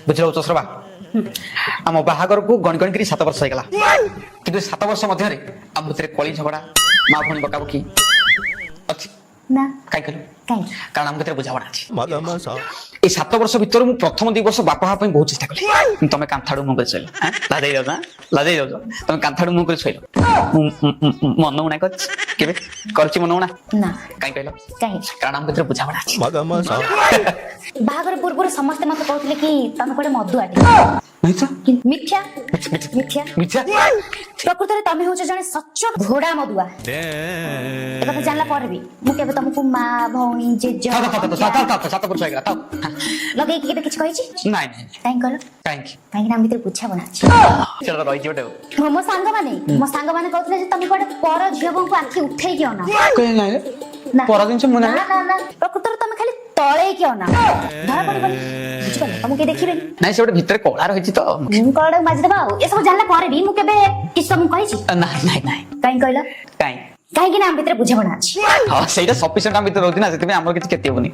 बुझल चश्रबा आम बाहागर को गण गण 7 वर्ष होगा कि 7 वर्ष मध्य आम भितर कली झगड़ा माँ भौणी बकाबकी अच्छी ना कहीं कहलु काई कारण आम भितर बुझावना अच्छी ए 7 वर्ष भितर मु प्रथम 2 वर्ष बापा हां बहुत चेष्टा कली तमे कांथाडू मुंह कर छइल लाजै जाऊ तमे कांथाडू मुंह कर छइल मन उना कर केबे करछि मन उना ना काई कहलो काई कारण आम भितर बुझावना अच्छी बाहागर पूर्व समस्त मत कहते कि तमे कोडे मधु आटी नहीं तो मिथ्या मिथ्या मिथ्या प्रकृत रे तमे होछ जने सच्च घोड़ा मधुआ एटा तो जानला पर भी मु केबे तुमको मां भौणी जेज 7 वर्ष होगा तो लगे कि केबे किछ कहि छी नहीं नहीं काई कहलो काई नाम भीतर बुझा बना छी चलो रही जोटे मो सांग माने कहतले जे तमे कोडे पर झियो को आखी उठै कि ना कहीं नहीं ना पर दिन से मुना ना ना प्रकृत रे तमे खाली तळे कि ना धरा पड़बनी बुझबनी तुम के देखिबे नहीं से भीतर कला रही तो कड़ा माज देबा ए सब जानला पर भी मु केबे किछ तुम कहि छी नहीं नहीं नहीं काई कहलो काई काहे कि नाम भीतर बुझा बना छी हां सेटा सफिशिएंट हम भीतर रहती ना सेते हमर किछ केते होनी